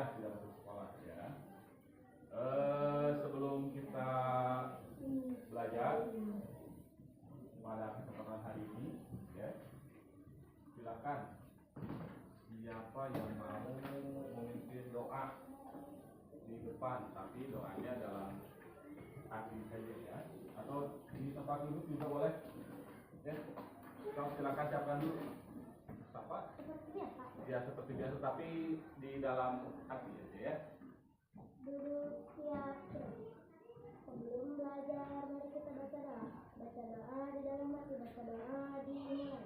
sudah tidak masuk sekolah ya. Sebelum kita belajar pada kesempatan hari ini, ya, silakan siapa yang mau memimpin doa di depan, tapi doanya dalam hati saja ya, atau di tempat duduk juga boleh. Ya, silakan siapkan dulu. Apa? Ya seperti biasa, tapi di dalam hati aja ya. Duduk siap. Sebelum belajar, mari kita baca doa. Baca doa di dalam hati, baca doa di luar.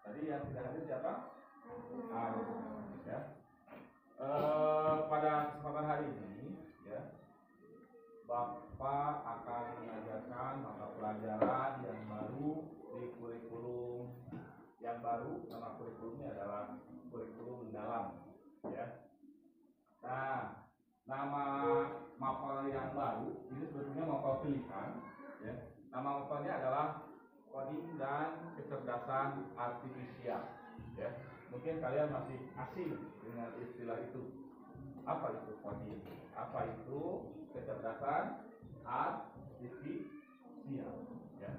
Tadi yang tidak hadir siapa? Ya. Pada kesempatan hari ini, ya, Bapak akan mengajarkan mata pelajaran yang baru di kurikulum yang baru. Nama kurikulumnya adalah kurikulum mendalam, ya. Nah, nama mapel yang baru ini sebetulnya mapel pilihan, ya. Nama mapelnya adalah coding dan kecerdasan artifisial, ya. Mungkin kalian masih asing dengan istilah itu. Apa itu coding? Apa itu kecerdasan artifisial? Ya.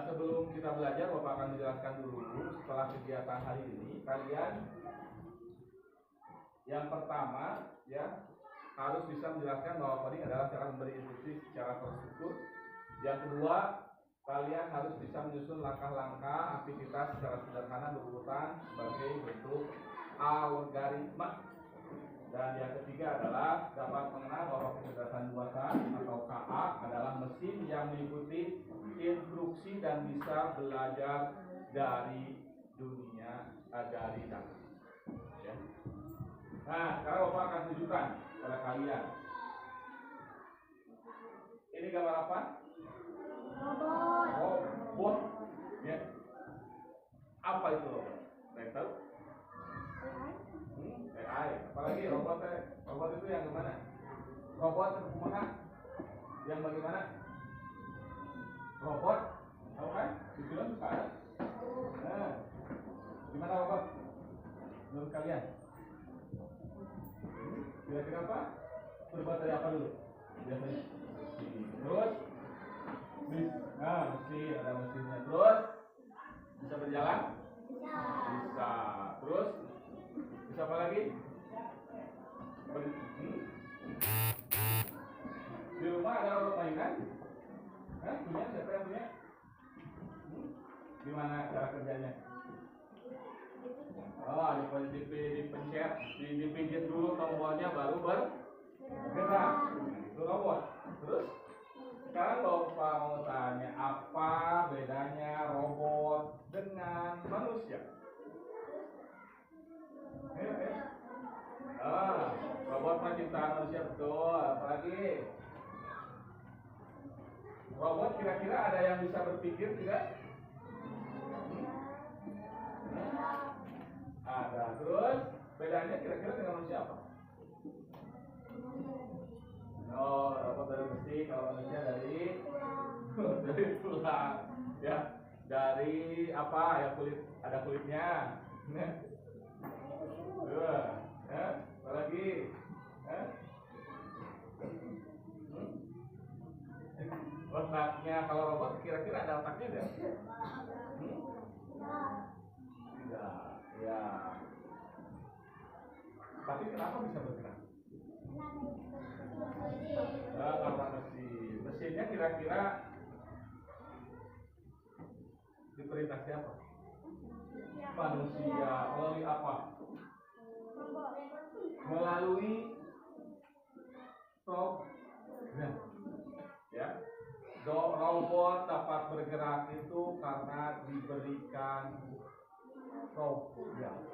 Sebelum kita belajar, Bapak akan menjelaskan dulu setelah kegiatan hari ini. Kalian yang pertama, ya, harus bisa menjelaskan bahwa coding adalah cara memberi instruksi secara terstruktur. Yang kedua, kalian harus bisa menyusun langkah-langkah aktivitas secara sederhana berurutan sebagai bentuk algoritma. Dan yang ketiga adalah dapat mengenal bahwa kecerdasan buatan atau KA adalah mesin yang mengikuti instruksi dan bisa belajar dari dunia dari data. Ya. Nah, sekarang Bapak akan tunjukkan pada kalian. Ini gambar apa? Robot. Ya. Apa itu robot? Kalian tahu? AI. Apalagi robot? Robot itu yang gimana? Robot kumaha? Yang bagaimana? Robot, tahu kan? Di film suka ada. Nah, gimana robot? Menurut kalian? Kira-kira apa? Terbuat dari apa dulu? Biasanya. Terus? Mesin, ada mesinnya. Terus bisa berjalan? Bisa. Terus bisa apa lagi? Di rumah ada robot mainan? Punya? Siapa yang punya? Gimana cara kerjanya? Dipencet, dipijit dulu tombolnya baru bergerak. Itu robot. Terus sekarang Bapak mau tanya, apa bedanya robot dengan manusia? Robot mah ciptaan manusia, betul. Apalagi robot kira-kira ada yang bisa berpikir tidak? Ada. Terus bedanya kira-kira dengan manusia apa? Robot dari besi, kalau manusia dari tulang, ya. Dari apa? Ya kulit, ada kulitnya. Apa lagi? Otaknya, kalau robot kira-kira ada otaknya enggak? Tidak. Ya. Tapi kenapa bisa bergerak? Karena mesinnya kira-kira diperintah siapa? Manusia. Melalui apa? Melalui program. Ya. Robot dapat bergerak itu karena diberikan program.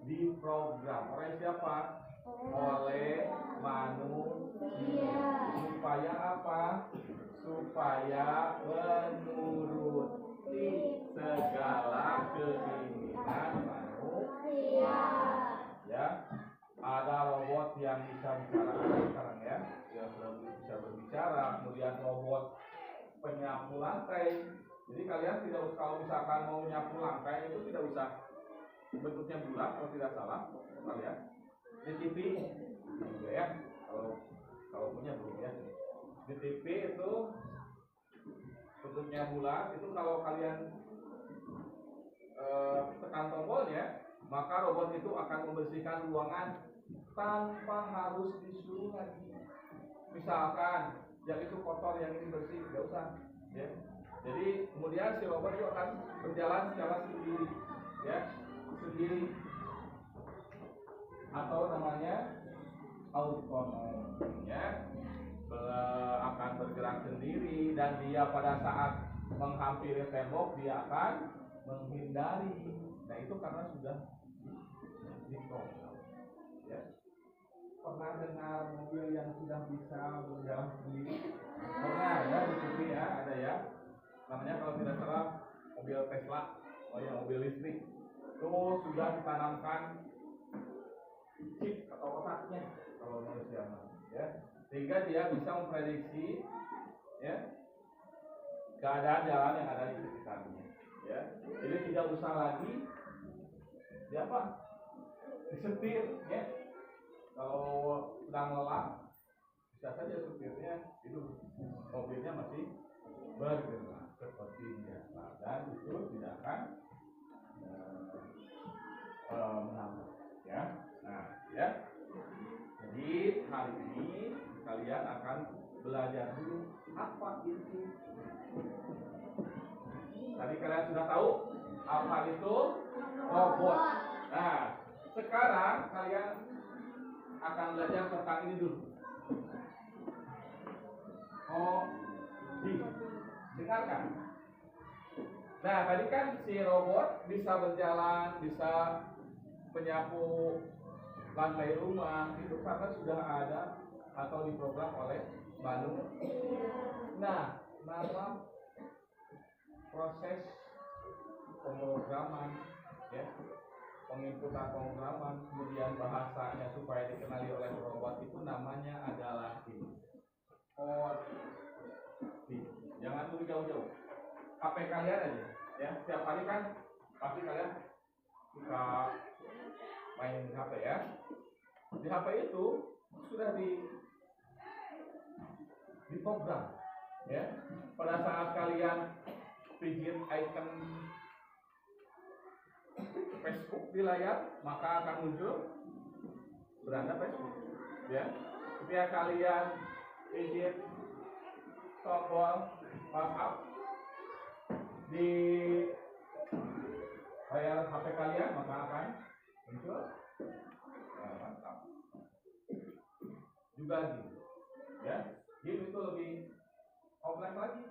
Diprogram oleh siapa? Oleh manusia. Supaya apa? Supaya menuruti segala keinginan misalkan mau nyapu lantai itu tidak usah bentuknya bulat kalau tidak salah, lihat di TV juga ya, kalau punya belum ya, di TV itu bentuknya bulat, itu kalau kalian tekan tombolnya maka robot itu akan membersihkan ruangan tanpa harus disuruh lagi. Misalkan yang itu kotor, yang ini bersih, tidak usah ya. Jadi kemudian si robot itu akan berjalan secara sendiri ya, sendiri, atau namanya autonom ya, akan bergerak sendiri, dan dia pada saat menghampiri tembok dia akan menghindari. Nah itu karena sudah diprogram ya. Pernah dengar mobil yang sudah bisa berjalan sendiri? Pernah ya, di TV ya, ada ya, namanya kalau tidak salah mobil Tesla, oh ya, mobil listrik. Itu sudah ditanamkan chip atau otaknya kalau manusia ya, sehingga dia bisa memprediksi ya keadaan jalan yang ada di sekitarnya ya. Jadi tidak usah lagi disetir ya. Kalau sedang lelah bisa saja supirnya itu mobilnya masih bergerak seperti biasa, dan itu tidak akan menabrak ya. Nah ya, jadi hari ini kalian akan belajar dulu apa itu. Tadi kalian sudah tahu apa itu robot. Nah sekarang kalian akan belajar tentang ini dulu. Dengarkan. Nah tadi kan si robot bisa berjalan, bisa menyapu lantai rumah, itu karena sudah ada atau diprogram oleh manusia. Nah nama proses pemrograman ya, penginputan pemrograman, kemudian bahasanya supaya dikenali oleh robot itu namanya adalah coding. Jangan tunggu jauh-jauh, HP kalian aja ya, setiap hari kan pasti kalian suka main HP ya. Di HP itu sudah diprogram ya. Pada saat kalian pijit icon Facebook di layar, maka akan muncul beranda Facebook ya. Ketika kalian pijit tombol WhatsApp di layar HP kalian, maka akan muncul WhatsApp juga gitu ya. Game itu lebih kompleks lagi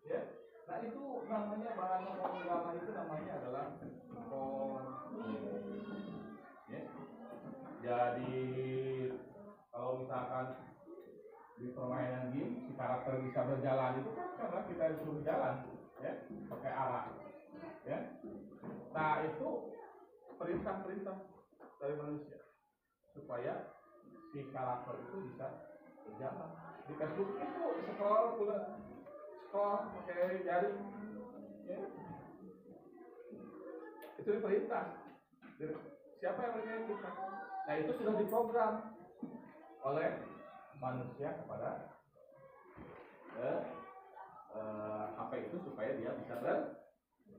ya. Nah itu namanya bahan pemrograman, itu namanya adalah ya. Jadi kalau misalkan di permainan game si karakter bisa berjalan itu kan karena kita disuruh berjalan ya, pakai arah ya. Nah itu perintah-perintah dari manusia supaya si karakter itu bisa berjalan. Di Facebook itu scroll pakai jari ya. Itu perintah. Siapa yang mengerjakan kita? Nah itu sudah diprogram oleh manusia kepada apa itu supaya dia bisa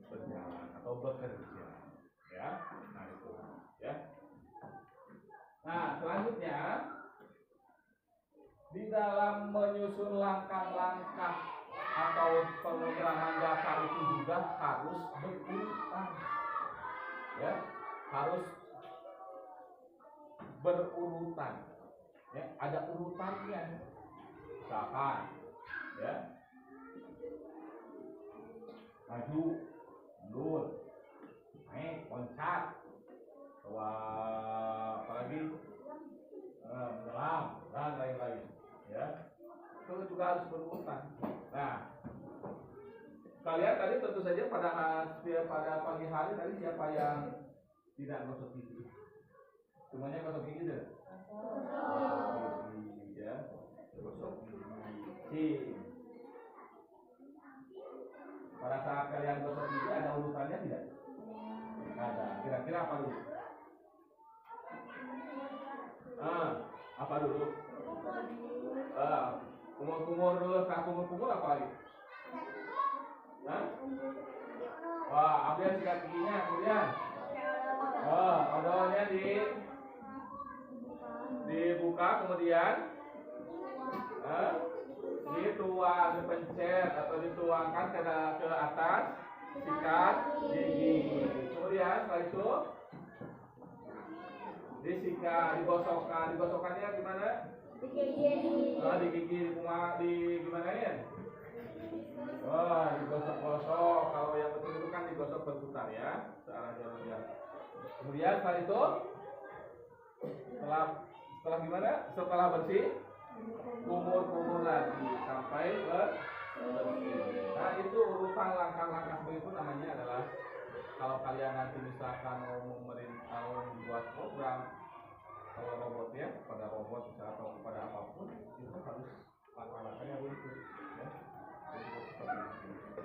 berjalan atau bekerja ya. Nah itu ya. Nah selanjutnya di dalam menyusun langkah-langkah atau pemrograman dasar itu juga harus berurutan ya, harus berurutan ya, ada urutannya. Misalkan ya, maju, mundur, naik, loncat, apalagi menyelam dan lain-lain ya, itu juga harus berurutan. Nah kalian tadi tentu saja pada pagi hari tadi siapa yang tidak gosok gigi? Semuanya gosok gigi deh. Gosok gigi ya, gosok gigi. Pada saat kalian gosok gigi ada urutannya tidak? Ada. Kira-kira apa dulu? Apa dulu? Kumur-kumur dulu. Setelah kumur-kumur apa lagi? Wah, ambil sikat giginya kemudian. Odolnya dibuka kemudian dipencet atau dituangkan ke atas sikat gigi. Kemudian setelah itu digosokkannya gimana? Di gigi, gimana ya? Digosok-gosok. Kalau yang betul itu kan digosok berputar ya, searah jalannya. Kemudian setelah itu, setelah gimana? Setelah bersih, kumur-kumur lagi sampai bersih. Nah itu urutan langkah-langkah begitu namanya adalah kalau kalian nanti misalkan mau membuat program kalau robotnya pada robot atau kepada apapun itu harus langkah-langkahnya begitu. Ya.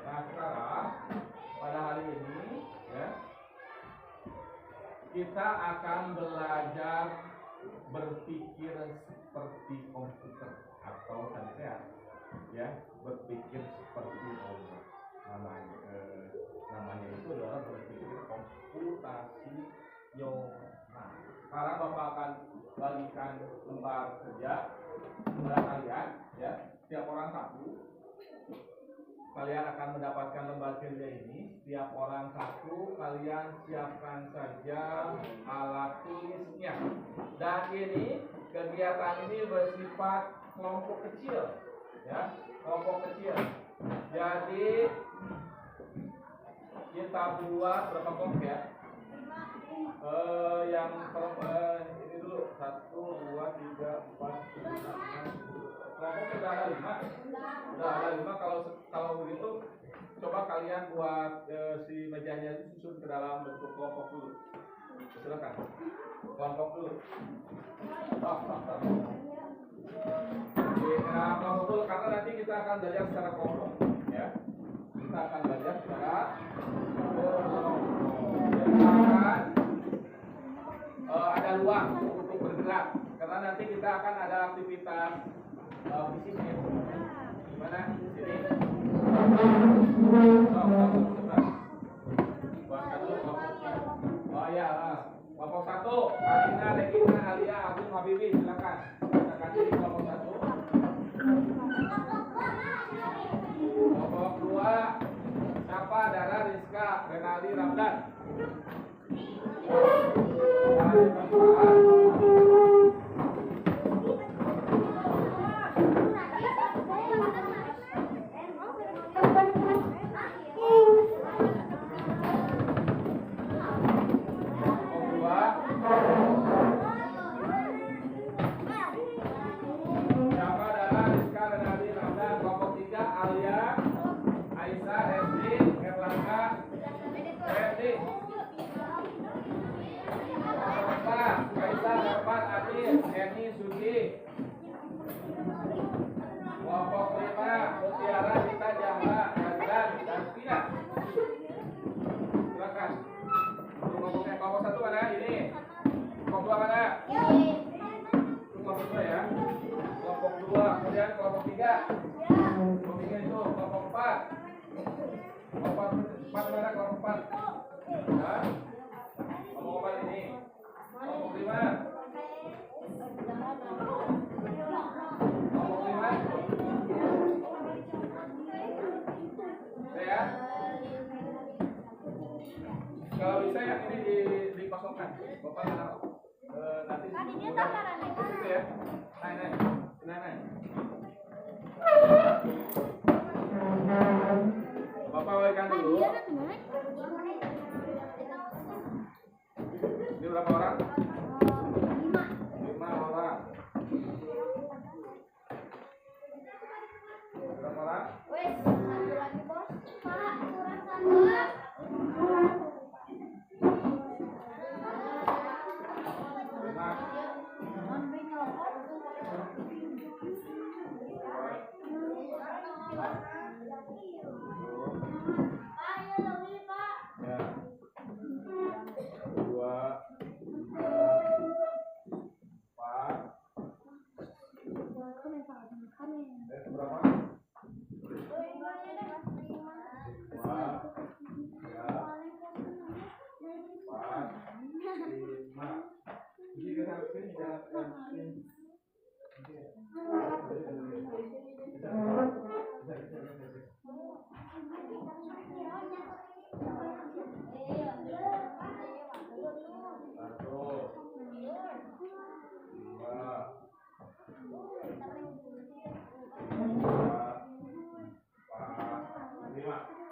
Nah sekarang pada hari ini ya kita akan belajar berpikir seperti komputer atau ya berpikir seperti robot. Namanya itu adalah berpikir komputasional. Sekarang Bapak akan bagikan lembar kerja kepada kalian ya, setiap orang satu. Kalian akan mendapatkan lembar kerja ini, setiap orang satu. Kalian siapkan saja alat tulisnya. Dan ini kegiatan ini bersifat kelompok kecil, ya, kelompok kecil. Jadi kita buat berapa kelompok ya? Ini dulu 1, 2, 3, 4, 5, 6. Kelompok sudah ada 5. Kalau begitu coba kalian buat si mejanya itu susun ke dalam bentuk kelompok dulu. Silakan. Kelompok dulu. Kelompok dulu karena nanti kita akan belajar secara kelompok ya. Kita akan belajar secara kelompok. Ada ruang untuk bergerak karena nanti kita akan ada aktivitas fisiknya. Gimana? Sini. Oh ya, kelompok 1. Alina, Regina, Alia, Agung, Habibi, silakan. Kita kasih di kelompok 1. Kelompok 2. Siapa? Dara, Rizka, Renaldi, Ramdan. Kelompok 5, Mutiara, Rita, Jamla, Nazlan, dan Pina. Silakan. Kelompoknya kelompok 1 mana? Ini. Kelompok 2 mana? Kelompok 2 ya. Kelompok 2, kemudian kelompok 3. Kelompok 3 itu kelompok 4. Kelompok 4 mana? Kelompok 4. Nah. Kelompok 4 ini. Kelompok 5. Ya. Kalau bisa ya ini dikosongkan. Bapak nanti itu ya. Naik. Bapak balikan dulu. Ini berapa orang? 5 orang. Berapa orang?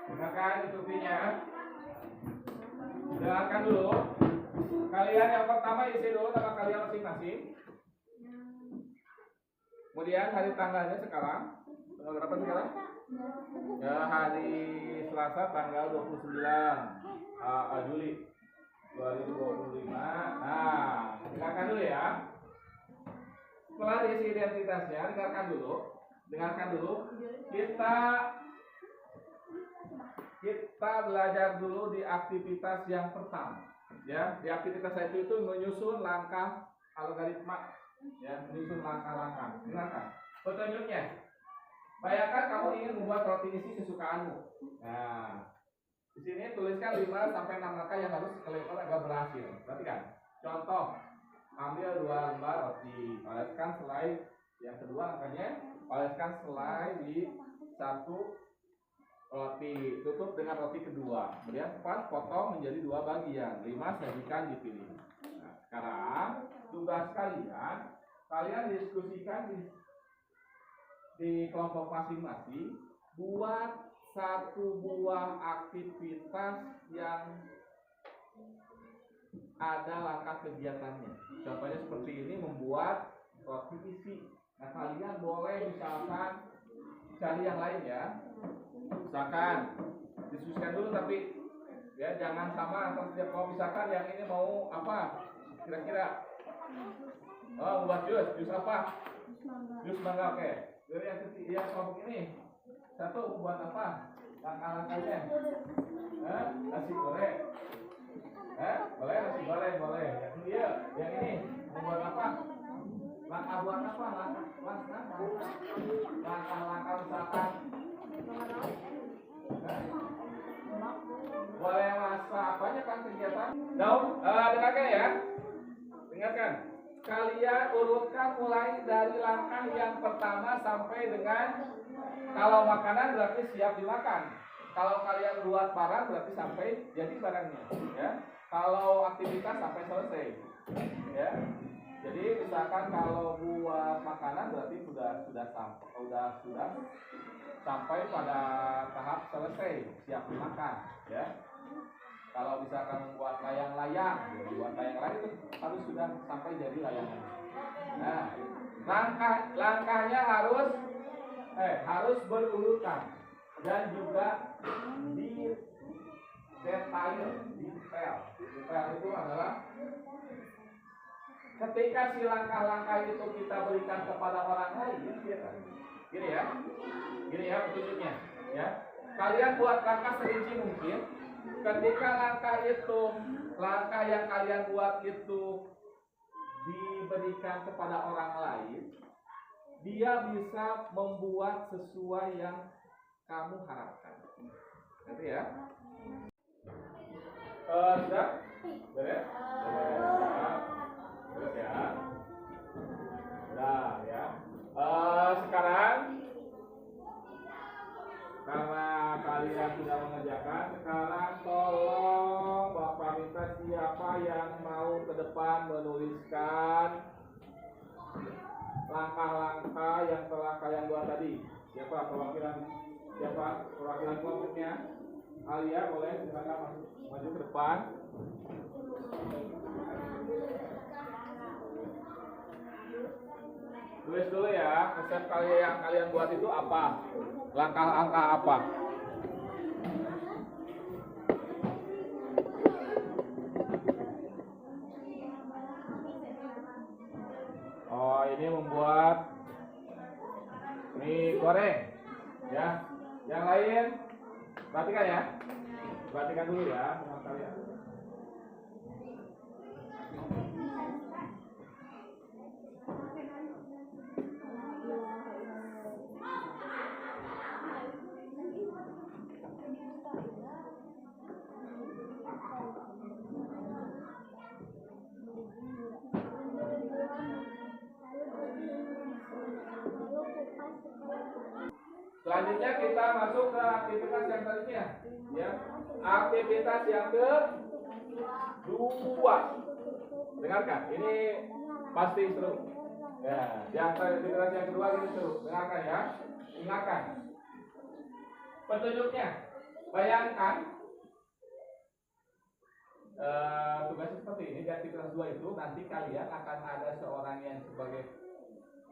Dengarkan instruksinya. Dengarkan dulu. Kalian yang pertama isi dulu nama kalian masing-masing. Kemudian hari tanggalnya sekarang. Tanggal berapa sekarang? Ya, hari Selasa tanggal 29 Juli 2025. Nah, dengarkan dulu ya. Setelah diisi identitasnya, dengarkan dulu. Kita belajar dulu di aktivitas yang pertama. Ya, di aktivitas itu menyusun langkah algoritma. Ya, menyusun langkah-langkah. Dengarkan. Petunjuknya. Bayangkan kamu ingin membuat roti isi kesukaanmu. Nah, di sini tuliskan 5 sampai 6 langkah yang harus dilakukan agar berhasil. Perhatikan. Contoh, ambil 2 lembar roti, oleskan selai yang kedua angkanya, oleskan selai di satu roti, tutup dengan roti kedua, kemudian potong menjadi 2 bagian, 5 sajikan dipilih. Nah, sekarang tugas kalian diskusikan di kelompok masing-masing, buat 1 buah aktivitas yang ada langkah kegiatannya. Contohnya seperti ini, membuat roti isi. Nah, kalian boleh misalkan cari yang lain ya. Misalkan diskusikan dulu, tapi ya jangan sama atau setiap kalau misalkan yang ini mau apa kira-kira. Oh, membuat jus apa? Jus mangga, oke. Dari yang ketiga kelompok ini, 1 buat apa? Langkah-langkahnya. Nasi goreng. Boleh nasi goreng, boleh. Yang ini membuat apa? Langkah buat apa? Langkah misalkan. Boleh masak apanya kan kegiatan? Dengarkan ya. Dengarkan. Kalian urutkan mulai dari langkah yang pertama sampai dengan, kalau makanan berarti siap dimakan. Kalau kalian buat barang berarti sampai jadi barangnya, ya. Kalau aktivitas sampai selesai, ya. Jadi misalkan kalau buat makanan berarti sudah sampai pada tahap selesai, siap dimakan, ya. Kalau misalkan membuat layang-layang, itu harus sudah sampai jadi layangan. Nah, langkahnya harus berurutan dan juga detail. Detail itu adalah ketika si langkah-langkah itu kita berikan kepada orang lain, gini ya petunjuknya, ya. Kalian buat langkah serinci mungkin. Ketika langkah yang kalian buat itu diberikan kepada orang lain, dia bisa membuat sesuai yang kamu harapkan. Ngerti ya? Sudah? Beres? Beres ya? Nah, ya. Sekarang karena kalian sudah mengerjakan, sekarang tolong Bapak minta siapa yang mau ke depan menuliskan langkah-langkah yang telah kalian buat tadi. Siapa perwakilan kelompoknya? Alia, boleh silakan maju ke depan. Tulis dulu ya, resep yang kalian buat itu apa? Langkah-langkah apa? Oh, ini membuat mie goreng, ya. Yang lain, perhatikan ya. Perhatikan dulu ya, teman kalian. Selanjutnya kita masuk ke aktivitas yang selanjutnya, ya. Aktivitas yang kedua. Dengarkan, ini pasti seru. Ya, yang aktivitas yang kedua ini seru. Dengarkan ya. Ingatkan. Petunjuknya, bayangkan tugasnya seperti ini. Di aktivitas 2 itu nanti kalian akan ada seorang yang sebagai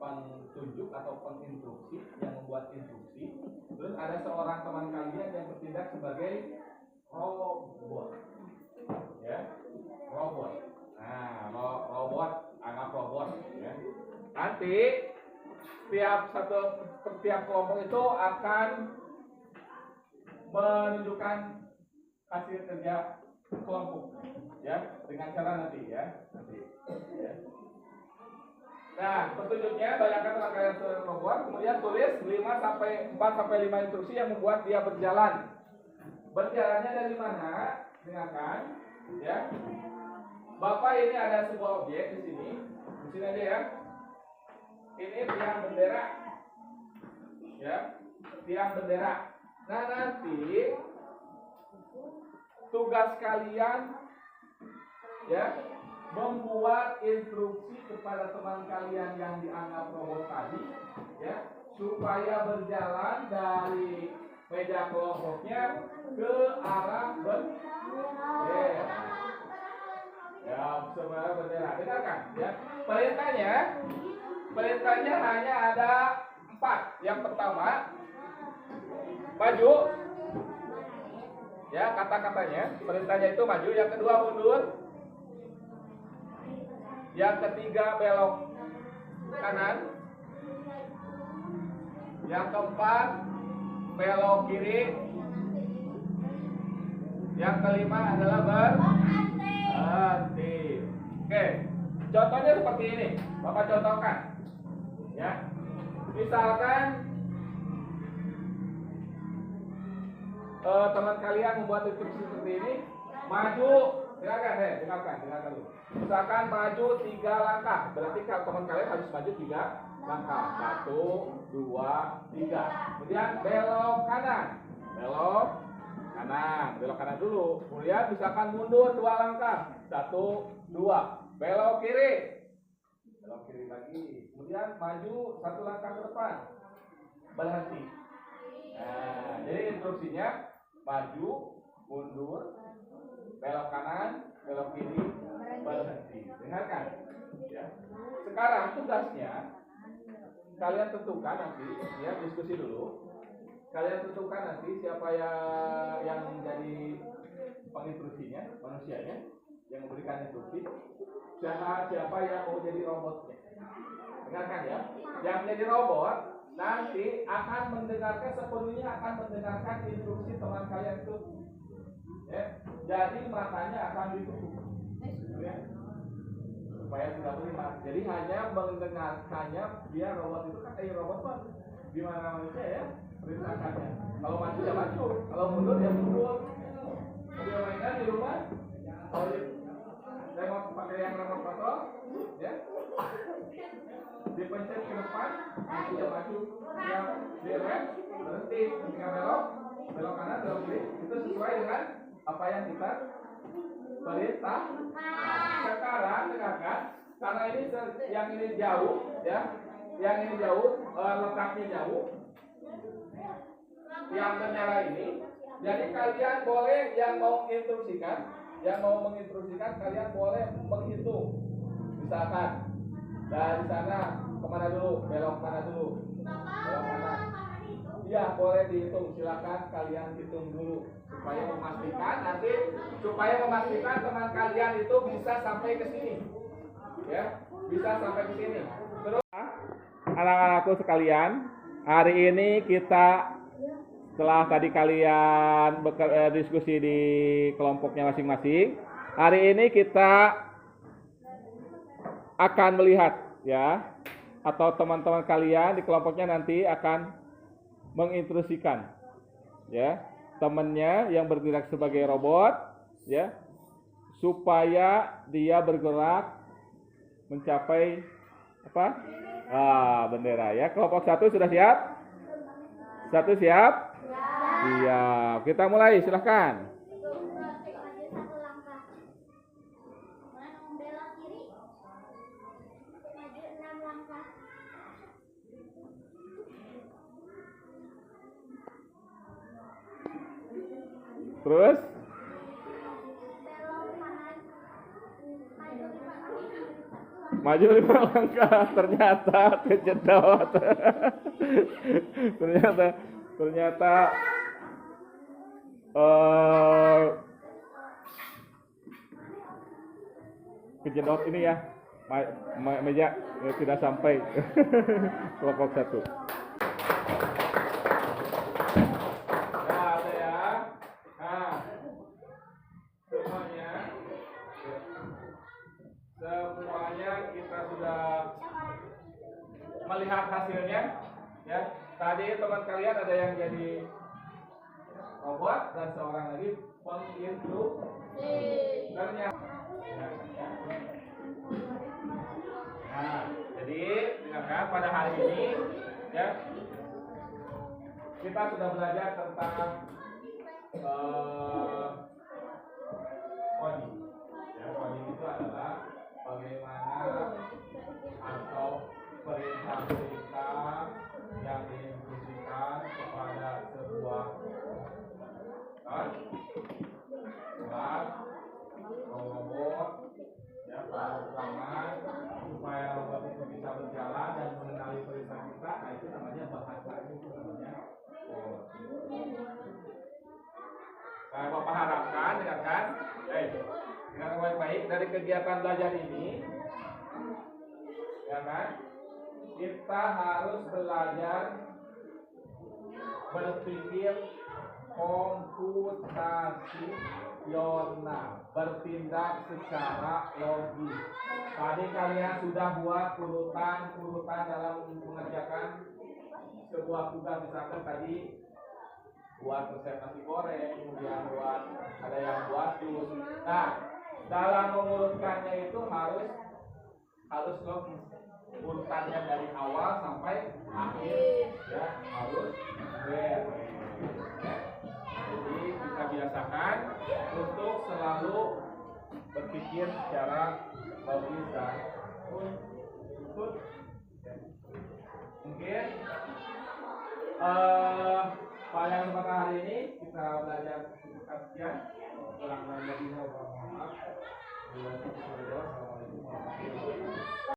penunjuk atau penginstruksi yang membuat instruksi. Terus ada seorang teman kalian yang bertindak sebagai robot, ya, robot. Nah, robot, anggap robot, ya. Nanti setiap kelompok itu akan menunjukkan hasil kerja kelompok, ya, dengan cara nanti, ya, ya. Nah, petunjuknya bayangkan teman kalian seorang robot, kemudian tulis 4 sampai 5 instruksi yang membuat dia berjalan. Berjalannya dari mana? Dengarkan, ya. Bapak ini ada sebuah objek di sini aja ya. Ini tiang bendera, ya, tiang bendera. Nah, nanti tugas kalian, ya, membuat instruksi kepada teman kalian yang dianggap robot tadi, ya, supaya berjalan dari meja kelompoknya ke arah bendera. Ya, sebenarnya bendera. Dengarkan, ya. Perintahnya hanya ada 4. Yang pertama, maju. Ya, kata-katanya, perintahnya itu maju. Yang kedua, mundur. Yang ketiga, belok kanan. Yang keempat, belok kiri. Yang kelima adalah berhenti. Oke, contohnya seperti ini. Bapak contohkan, ya. Misalkan teman kalian membuat instruksi seperti ini, maju. Dengarkan dulu. Misalkan maju 3 langkah, berarti kalau teman kalian harus maju 3 langkah. 1, 2, 3. Kemudian belok kanan. Belok kanan dulu. Kemudian misalkan mundur 2 langkah. 1, 2. Belok kiri lagi. Kemudian maju 1 langkah ke depan. Berhenti. Nah, jadi instruksinya maju, mundur, belok kanan, belok kiri, berhenti. Dengarkan, ya. Sekarang tugasnya kalian tentukan nanti, ya, diskusi dulu. Kalian tentukan nanti siapa yang menjadi penginstruksinya, manusianya yang memberikan instruksi. Siapa yang mau jadi robotnya. Dengarkan ya. Yang menjadi robot nanti akan mendengarkan sepenuhnya, akan mendengarkan instruksi teman kalian itu. Ya. Jadi matanya akan ditutup. Ya. Supaya tidak melihat. Jadi hanya mendengarkannya, dia robot itu kan kayak robot Pak. Gimana manusia ya? Perintahkannya. Kalau maju ya maju, kalau mundur ya mundur. Mobil mainan di rumah, kalau remote pakai yang remote kontrol, ya, dipencet ke depan, maju ya maju, ya direm, berhenti, ketika belok kanan, belok kiri, itu sesuai dengan apa yang kita perintah. Sekarang dengarkan, karena ini yang ini jauh, ya, yang ini jauh, letaknya jauh, yang bendera ini. Jadi kalian boleh yang mau menginstruksikan, kalian boleh menghitung. Misalkan dari sana kemana dulu, belok mana dulu, belok kanan. Iya, boleh dihitung. Silakan kalian hitung dulu supaya memastikan teman kalian itu bisa sampai ke sini. Ya, bisa sampai ke sini. Terus anak-anakku sekalian, hari ini kita setelah tadi kalian diskusi di kelompoknya masing-masing, hari ini kita akan melihat, ya, atau teman-teman kalian di kelompoknya nanti akan menginstruksikan, ya, temannya yang bergerak sebagai robot, ya, supaya dia bergerak mencapai apa? Bendera, ya. Kelompok 1 sudah siap? Satu siap? Siap. Kita mulai, silahkan. Maju satu langkah. Belok kiri. Maju 6 langkah. Terus? Belok kanan. Maju Maju 5 langkah. 5 langkah. Ternyata kejedot. ternyata kejedot ini ya. Meja tidak sampai. Kelompok 1. Nah, ada ya. Nah, semuanya kita sudah melihat hasilnya. Ya, tadi teman kalian ada yang jadi robot dan seorang lagi penginstruksinya. Nah, jadi dengarkan pada hari ini ya kita sudah belajar tentang coding. Ya, coding itu adalah bagaimana atau perintah-perintah yang diinstruksikan kepada sebuah robot ya, programan supaya robot itu bisa berjalan dan mengenali perintah kita. Nah, itu namanya bahasa, itu namanya coding. Nah, Bapak harapkan dengarkan, dengan baik-baik dari kegiatan belajar ini, ya kan? Kita harus belajar berpikir komputasional, bertindak secara logis. Tadi kalian sudah buat urutan dalam mengerjakan sebuah tugas, misalkan tadi buat resep nasi goreng, kemudian ada yang buat jus. Nah, dalam mengurutkannya itu harus logis. Urutannya dari awal sampai akhir ya harus fair. Jadi kita biasakan untuk selalu berpikir secara logis dan unsur. Mungkin pada kesempatan hari ini kita belajar sekian. Kurang lebihnya mohon maaf. Assalamualaikum warahmatullahi wabarakatuh.